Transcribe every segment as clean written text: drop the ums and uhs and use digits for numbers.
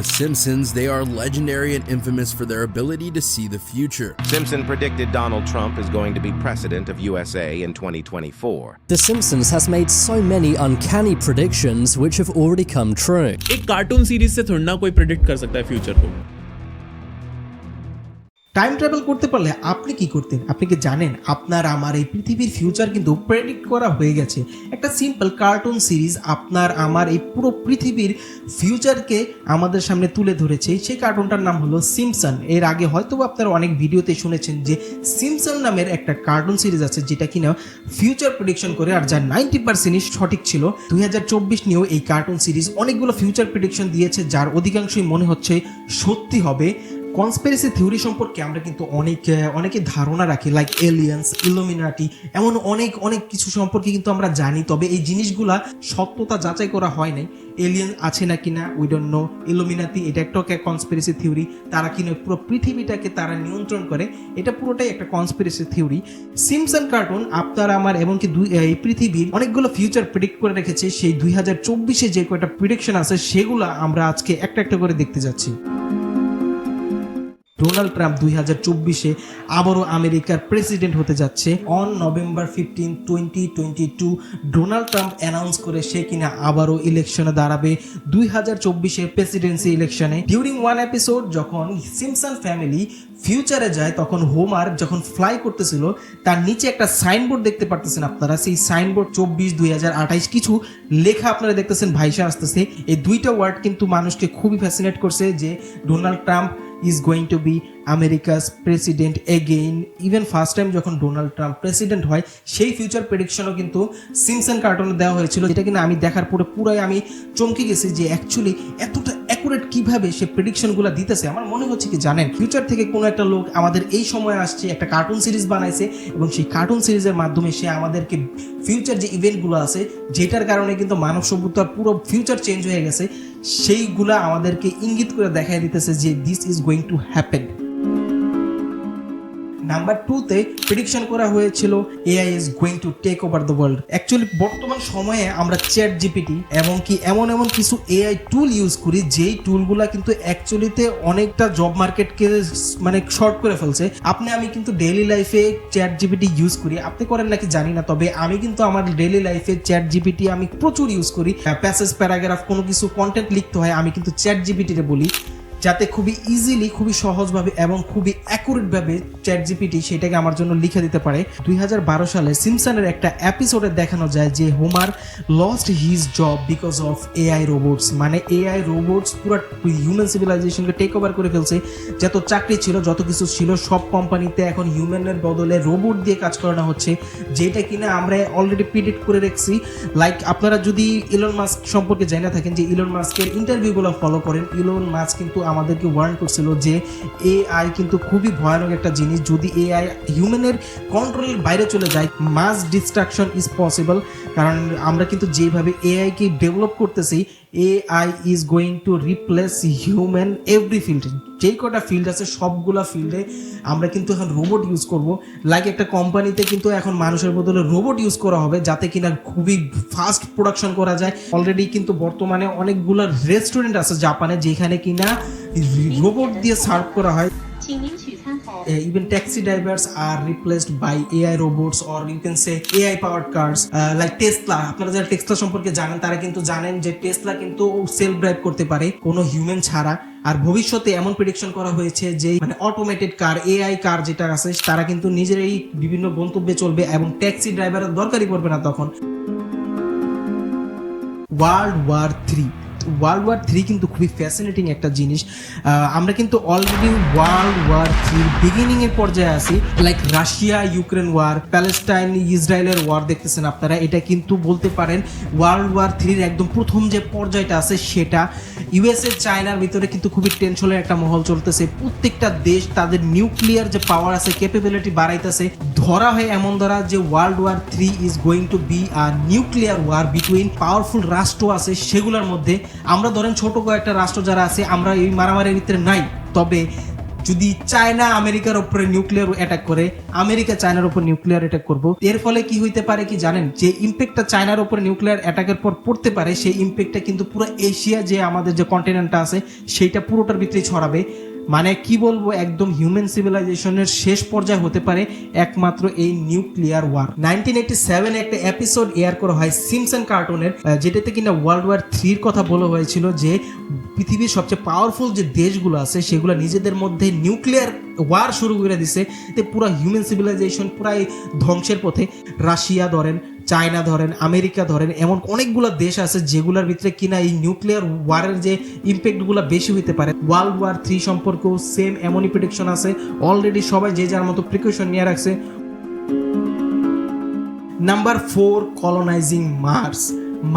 The Simpsons, they are legendary and infamous for their ability to see the future. Simpson predicted Donald Trump is going to be president of USA in 2024. The Simpsons has made so many uncanny predictions which have already come true. एक cartoon series से थोड़ा ना कोई predict कर सकता है future को। Time travel করতে পারলে আপনি কি করতেন? আপনি কি জানেন আপনার আমার এই পৃথিবীর ফিউচার কিন্তু প্রেডিক্ট করা হয়ে গেছে। একটা সিম্পল কার্টুন সিরিজ আপনার আমার এই পুরো পৃথিবীর ফিউচারকে আমাদের সামনে তুলে ধরেছে। সেই কার্টুনটার নাম হলো সিম্পসন। এর আগে হয়তো আপনারা অনেক ভিডিওতে শুনেছেন যে সিম্পসন নামের একটা কার্টুন সিরিজ আছে যেটা কিনা ফিউচার প্রেডিকশন করে, আর যার 90%ই সঠিক ছিল। 2024 নিয়েও এই কার্টুন সিরিজ অনেকগুলো ফিউচার প্রেডিকশন দিয়েছে যার অধিকাংশই মনে হচ্ছে সত্যি হবে। কনস্পিরেসি থিওরি সম্পর্কে আমরা কিন্তু অনেকে ধারণা রাখি, লাইক এলিয়েন্স, ইলুমিনাটি, এমন অনেক কিছু সম্পর্কে কিন্তু আমরা জানি, তবে এই জিনিসগুলা সত্যতা যাচাই করা হয় নাই। এলিয়েন আছে না কিনা উই ডোন্ট নো, ইলুমিনাটি এটা একটা কনস্পিরেসি থিওরি, তারা কিনা পুরো পৃথিবীটাকে তারা নিয়ন্ত্রণ করে, এটা পুরোটাই একটা কনস্পিরেসি থিওরি। সিম্পসন কার্টুন আপনার আমার এমনকি এই পৃথিবীর অনেকগুলো ফিউচার প্রেডিক্ট করে রেখেছে। সেই 2024-এ যে কয়টা প্রেডিকশন আছে সেগুলো আমরা আজকে একটা করে দেখতে যাচ্ছি। ডোনাল্ড ট্রাম্প 2024-এ আবারও আমেরিকার প্রেসিডেন্ট হতে যাচ্ছে। On November 15, 2022 Donald Trump announce করে সে কিনা আবারও ইলেকশনে দাঁড়াবে 2024-এর প্রেসিডেন্সি ইলেকশনে। ডিউরিং ওয়ান এপিসোড যখন সিম্পসন ফ্যামিলি ফিউচারে যায় তখন হোমার যখন ফ্লাই করতেছিল তার নিচে একটা সাইনবোর্ড দেখতে পারতেছেন আপনারা। সেই সাইনবোর্ড 24/2028 কিছু লেখা আপনারা দেখতেছেন ভাইসা আসতেছে। এই দুইটা ওয়ার্ড কিন্তু মানুষকে খুবই ফ্যাসিনেট করছে যে Donald Trump is going to be America's president again. Even first time যখন ডোনাল্ড ট্রাম্প প্রেসিডেন্ট হয় সেই ফিউচার প্রেডিকশনও কিন্তু সিম্পসন কার্টুনে দেওয়া হয়েছিল, যেটা কিনা আমি দেখার পরে পুরাই আমি চমকে গেছি যে অ্যাকচুয়ালি এতটা অ্যাকুরেট কিভাবে সে প্রেডিকশনগুলো দিতেছে। আমার মনে হচ্ছে কি জানেন, ফিউচার থেকে কোনো একটা লোক আমাদের এই সময় আসছে, একটা কার্টুন সিরিজ বানাইছে এবং সেই কার্টুন সিরিজের মাধ্যমে সে আমাদেরকে ফিউচার যে ইভেন্টগুলো আছে যেটার কারণে কিন্তু মানব সভ্যতার পুরো ফিউচার চেঞ্জ হয়ে গেছে সেইগুলা আমাদেরকে ইঙ্গিত করে দেখাই দিতেছে যে this is going to happen. Number 2-তে প্রেডিকশন করা হয়েছিল AI is going to take over the world. Actually বর্তমান সময়ে আমরা চ্যাট জিপিটি এবং কি এমন কিছু এআই টুল ইউজ করি যেই টুলগুলা কিন্তু অ্যাকচুয়ালিতে অনেকটা জব মার্কেটকে মানে শর্ট করে ফেলছে। আমি কিন্তু ডেইলি লাইফে চ্যাট জিপিটি ইউজ করি, আপনি করেন নাকি জানি না, তবে আমি কিন্তু আমার ডেইলি লাইফে চ্যাট জিপিটি আমি প্রচুর ইউজ করি। প্যাসেজ প্যারাগ্রাফ কোনো কিছু কন্টেন্ট লিখতে হয় আমি কিন্তু চ্যাট জিপিটিতে বলি, যাতে খুবই ইজিলি, খুবই সহজভাবে এবং খুবই অ্যাকুরেটভাবে চ্যাট জিপিটি সেটাকে আমার জন্য লিখে দিতে পারে। 2012 সালে সিম্পসনের একটা এপিসোডে দেখানো যায় যে Homer lost his job because of AI robots. মানে এআই রোবটস পুরো হিউম্যান সিভিলাইজেশনকে টেক ওভার করে ফেলছে। যত চাকরি ছিল, যত কিছু ছিল, সব কোম্পানিতে এখন হিউম্যানের বদলে রোবট দিয়ে কাজ করানো হচ্ছে, যেটা কিনা আমরা অলরেডি প্রেডিক্ট করে রেখেছি। লাইক আপনারা যদি ইলন মাস্ক সম্পর্কে জেনে থাকেন যে ইলন মাস্কের ইন্টারভিউগুলো ফলো করেন, ইলন মাস্ক কিন্তু আমাদেরকে ওয়ার্ন করছিল যে এআই কিন্তু খুবই ভয়ানক একটা জিনিস, যদি এআই হিউম্যানের কন্ট্রোলের বাইরে চলে যায় মাস ডিস্ট্রাকশন ইজ পসিবল। কারণ আমরা কিন্তু যেভাবে এআই কে ডেভেলপ করতেছি, AI is going to replace human every field. যেই কটা ফিল্ড আছে সবগুলা ফিল্ডে আমরা কিন্তু এখন রোবট ইউজ করব। লাইক একটা কোম্পানিতে কিন্তু এখন মানুষের বদলে রোবট ইউজ করা হবে যাতে কিনা খুবই ফাস্ট প্রোডাকশন করা যায়। অলরেডি কিন্তু বর্তমানে অনেকগুলো রেস্টুরেন্ট আছে জাপানে যেখানে কিনা রোবট দিয়ে সার্ভ করা হয়। Even taxi drivers are replaced by AI robots, or you can say AI powered cars like Tesla. আপনারা যারা টেসলা সম্পর্কে জানেন তারা কিন্তু জানেন যে টেসলা কিন্তু সেলফ ড্রাইভ করতে পারে কোনো হিউম্যান ছাড়া। আর ভবিষ্যতে এমন প্রেডিকশন করা হয়েছে যে মানে অটোমেটেড কার, এআই কার যেটা আছে তারা কিন্তু নিজেরাই বিভিন্ন গন্তব্যে চলবে এবং ট্যাক্সি ড্রাইভারের দরকারই পড়বে না তখন। ওয়ার্ল্ড ওয়ার 3 কিন্তু খুবই ফ্যাসিনেটিং একটা জিনিস। আমরা কিন্তু অলরেডি ওয়ার্ল্ড ওয়ার 3 বিগিনিং এর পর্যায়ে আছি। Like Russia Ukraine war, Palestine ইসরায়েলের ওয়ার দেখতেছেন আপনারা। এটা কিন্তু বলতে পারেন ওয়ার্ল্ড ওয়ার 3 একদম প্রথম যে পর্যায়টা আছে সেটা। ইউএসএ চায়নার ভিতরে কিন্তু খুবই টেনশনের একটা মহল চলতেছে। প্রত্যেকটা দেশ তাদের নিউক্লিয়ার যে পাওয়ার আছে, ক্যাপাবিলিটি বাড়াইতেছে। ধরা হয় এমন ধরা যে world war 3 is going to be a nuclear war between powerful রাষ্ট্র আছে সেগুলোর মধ্যে। আমরা ধরেন ছোট কয়েকটা রাষ্ট্র যারা আছে আমরা এই মারামারির ভিতরে নাই, তবে যদি চায়না আমেরিকার উপরে নিউক্লিয়ার অ্যাটাক করে, আমেরিকা চায়নার উপর নিউক্লিয়ার অ্যাটাক করব, এর ফলে কি হইতে পারে কি জানেন? যে ইম্প্যাক্টটা চায়নার উপর নিউক্লিয়ার অ্যাটাকের পর পড়তে পারে, সেই ইম্প্যাক্টটা কিন্তু পুরো এশিয়া যে আমাদের যে কন্টিনেন্টটা আছে সেইটা পুরোটার ভিতরে ছড়াবে। মানে কি বলবো, একদম হিউম্যান সিভিলাইজেশনের শেষ পর্যায়ে হতে পারে একমাত্র এই নিউক্লিয়ার ওয়ার। 1987 একটা এপিসোড এয়ার করা হয় সিম্পসন কার্টুনের, যেটাতে কিনা ওয়ার্ল্ড ওয়ার 3 কথা বলা হয়েছিল যে পৃথিবীর সবচেয়ে পাওয়ারফুল যে দেশগুলো আছে সেগুলো নিজেদের মধ্যে নিউক্লিয়ার ওয়ার শুরু করে দিছে, পুরো হিউম্যান সিভিলাইজেশন পুরাই ধ্বংসের পথে। রাশিয়া ধরেন, চায়না ধরেন, আমেরিকা ধরেন, এমন অনেকগুলো দেশ আছে যেগুলোর ভিতরে কিনা এই নিউক্লিয়ার ওয়ারের যে ইম্প্যাক্টগুলো বেশি হইতে পারে। ওয়ার্ল্ড ওয়ার 3 সম্পর্কেও সেম এমনই প্রেডিকশন আছে। অলরেডি সবাই যে যার মতো প্রিকশন নিয়ে রাখছে। Number 4, কলোনাইজিং Mars.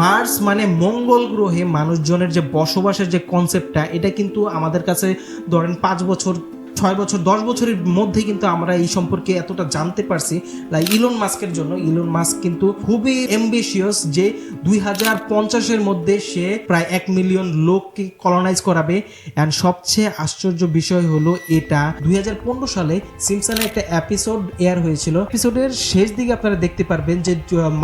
মার্স মানে মঙ্গল গ্রহে মানুষজনের যে বসবাসের যে কনসেপ্টটা, এটা কিন্তু আমাদের কাছে ধরেন 5 বছর, 6 বছর, 10 বছরের মধ্যে কিন্তু আমরা এই সম্পর্কে এতটা জানতে পারছি। লাইক ইলন মাস্কের জন্য, ইলন মাস্ক কিন্তু খুবই অ্যাম্বিশিয়াস যে 2050-এর মধ্যে সে প্রায় 1 মিলিয়ন লোককে কলোনাইজ করাবে। অ্যান্ড সবচেয়ে আশ্চর্য বিষয় হলো এটা 2015 সালে সিম্পসনে একটা এপিসোড এয়ার হয়েছিল। এপিসোডের শেষ দিকে আপনারা দেখতে পারবেন যে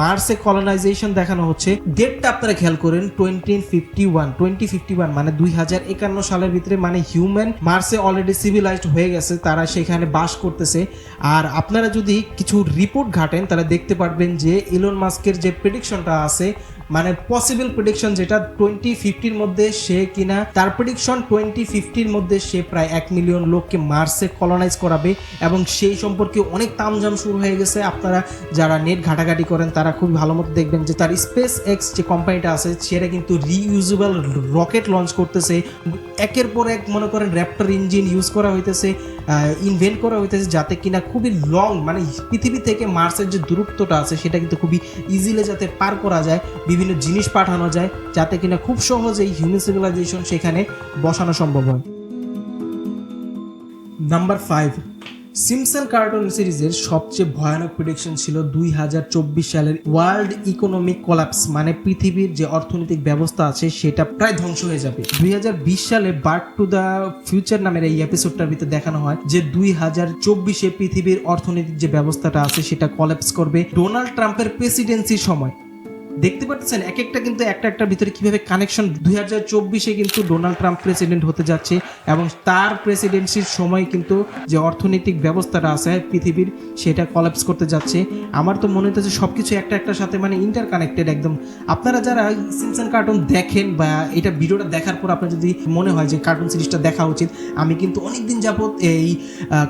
মার্সে কলোনাইজেশন দেখানো হচ্ছে। ডেটটা আপনারা খেয়াল করেন, 2051 মানে 2051 সালের ভিতরে, মানে হিউম্যান মার্সে অলরেডি সিভিলাইজড হয়ে গেছে, তারা সেখানে বাস করতেছে। আর আপনারা যদি কিছু রিপোর্ট ঘাটেন তারা দেখতে পারবেন যে ইলন মাস্কের যে প্রেডিকশনটা আছে, মানে পসিবল প্রেডিকশন যেটা 2050-র মধ্যে সে কিনা, তার প্রেডিকশন 2050-র মধ্যে সে প্রায় 1 মিলিয়ন লোককে মার্সে কলোনাইজ করাবে। এবং সেই সম্পর্কে অনেক তামঝাম শুরু হয়ে গেছে। আপনারা যারা নেট ঘাটাঘাটি করেন তারা খুব ভালো মতো দেখবেন যে তার স্পেস এক্স যে কোম্পানিটা আছে সেটা কিন্তু রিইউজেবল রকেট লঞ্চ করতেছে। একের পর এক মনে করেন র্যাপ্টর ইঞ্জিন ইউজ করা হইতেছে, ইনভেন্ট করা হইতেছে, যাতে কিনা খুবই লং, মানে পৃথিবী থেকে মার্সের যে দূরত্বটা আছে সেটা কিন্তু খুবই ইজিলি যাতে পার করা যায়, বিভিন্ন জিনিস পাঠানো যায়, যাতে কিনা খুব সহজেই হিউম্যান সিভিলাইজেশন সেখানে বসানো সম্ভব হয়। নাম্বার 5, সিম্পসন কার্টুন সিরিজের সবচেয়ে ভয়ানক প্রেডিকশন ছিল 2024 সালের ওয়ার্ল্ড ইকোনমিক কোলাপস, মানে পৃথিবীর যে অর্থনৈতিক ব্যবস্থা আছে সেটা প্রায় ধ্বংস হয়ে যাবে। 2020 সালে ব্যাক টু দ্য ফিউচার নামের এই এপিসোডটার ভিতরে দেখানো হয় যে 2024-এ পৃথিবীর অর্থনৈতিক যে ব্যবস্থাটা আছে সেটা কোলাপস করবে ডোনাল্ড ট্রাম্পের প্রেসিডেন্সির সময়। দেখতে পাচ্ছেন এক একটা কিন্তু একটা ভিতরে কিভাবে কানেকশন। 2024-এ কিন্তু ডোনাল্ড ট্রাম্প প্রেসিডেন্ট হতে যাচ্ছে এবং তার প্রেসিডেন্সির সময় কিন্তু যে অর্থনৈতিক ব্যবস্থাটা আছে পৃথিবীর সেটা কলাপস করতে যাচ্ছে। আমার তো মনে হচ্ছে সবকিছু একটার সাথে মানে ইন্টারকানেক্টেড একদম। আপনারা যারা সিম্পসন কার্টুন দেখেন বা এটা ভিডিওটা দেখার পর আপনার যদি মনে হয় যে কার্টুন সিরিজটা দেখা উচিত, আমি কিন্তু অনেকদিন যাবত এই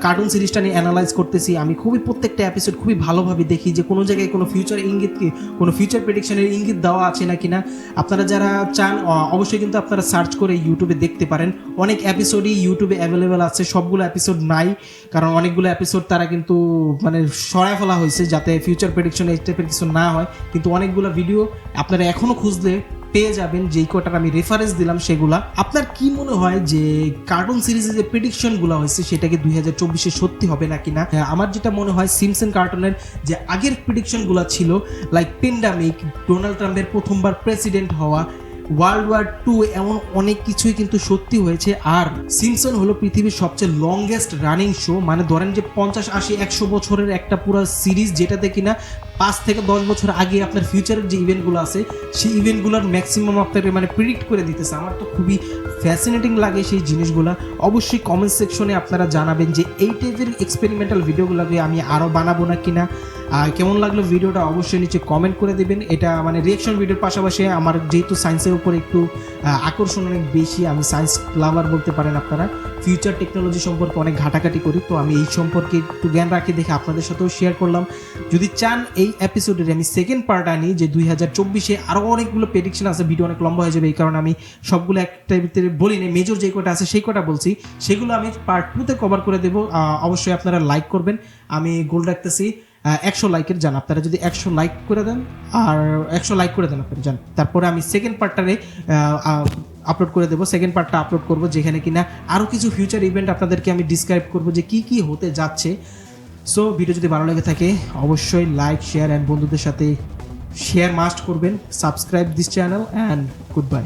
কার্টুন সিরিজটা নিয়ে অ্যানালাইজ করতেছি। আমি খুবই প্রত্যেকটা এপিসোড খুবই ভালোভাবে দেখি যে কোনো জায়গায় কোনো ফিউচার ইঙ্গিত, কোনো ফিউচার প্রেডিকশনের ইঙ্গিত দেওয়া আছে না কিনা। আপনারা যারা চান অবশ্যই কিন্তু আপনারা সার্চ করে ইউটিউবে দেখতে পারেন। অনেক এপিসোডই ইউটিউবে অ্যাভেলেবেল আছে, সবগুলো এপিসোড নাই, কারণ অনেকগুলো এপিসোড তারা কিন্তু মানে সরায় ফেলা হয়েছে যাতে ফিউচার প্রেডিকশন এই টাইপের কিছু না হয়। কিন্তু অনেকগুলো ভিডিও আপনারা এখনও খুঁজলে পেয়ে যাবেন, যেই কটার আমি রেফারেন্স দিলাম সেগুলা। আপনার কি মনে হয় যে কার্টুন সিরিজে যে প্রেডিকশনগুলো হয়েছে সেটাকে 2024-এ সত্যি হবে নাকি না? আমার যেটা মনে হয় সিম্পসন কার্টুনের যে আগের প্রেডিকশনগুলো ছিল, লাইক প্যান্ডামিক, ডোনাল্ড ট্রাম্পের প্রথমবার প্রেসিডেন্ট হওয়া, ওয়ার্ল্ড ওয়ার 2, এমন অনেক কিছুই কিন্তু সত্যি হয়েছে। আর সিম্পসন হলো পৃথিবীর সবচেয়ে লংগেস্ট রানিং শো, মানে ধরেন যে 50, 80, 100 বছরের একটা পুরো সিরিজ, যেটাতে কিনা 5 থেকে 10 বছর আগে আপনার ফিউচারের যে ইভেন্টগুলো আছে সেই ইভেন্টগুলোর ম্যাক্সিমাম আপনাকে মানে প্রিডিক্ট করে দিতেছে। আমার তো খুবই ফ্যাসিনেটিং লাগে সেই জিনিসগুলো। অবশ্যই কমেন্ট সেকশনে আপনারা জানাবেন যে এই টাইপের এক্সপেরিমেন্টাল ভিডিওগুলোকে আমি আরও বানাবো না কিনা। কেমন লাগলো ভিডিওটা অবশ্যই নিচে কমেন্ট করে দেবেন। এটা মানে রিয়েকশন ভিডিওর পাশাপাশি আমার যেহেতু সায়েন্সের উপর একটু আকর্ষণ অনেক বেশি, আমি সায়েন্স লাভার বলতে পারেন আপনারা, ফিউচার টেকনোলজি সম্পর্কে অনেক ঘাটাঘাটি করি, তো আমি এই সম্পর্কে একটু জ্ঞান রাখি দেখে আপনাদের সাথেও শেয়ার করলাম। যদি চান এই এপিসোডের আমি সেকেন্ড পার্ট আনি, যে 2024-এ আরও অনেকগুলো প্রেডিকশন আছে, ভিডিও অনেক লম্বা হয়ে যাবে, এই কারণে আমি সবগুলো একটার ভিতরে বলি না, মেজর যে কটা আছে সেই কটা বলছি, সেগুলো আমি পার্ট 2-তে কভার করে দেবো। অবশ্যই আপনারা লাইক করবেন, আমি গোল রাখতেছি 100 লাইকের যান। আপনারা যদি 100 লাইক করে দেন, আর 100 লাইক করে দেন আপনারা যান, তারপরে আমি সেকেন্ড পার্টটারে আপলোড করে দেবো। সেকেন্ড পার্টটা আপলোড করবো যেখানে কিনা আরও কিছু ফিউচার ইভেন্ট আপনাদেরকে আমি ডিসক্রাইব করবো যে কী কী হতে যাচ্ছে। সো ভিডিও যদি ভালো লেগে থাকে অবশ্যই লাইক, শেয়ার অ্যান্ড বন্ধুদের সাথে শেয়ার মাস্ট করবেন। Subscribe this channel and good bye.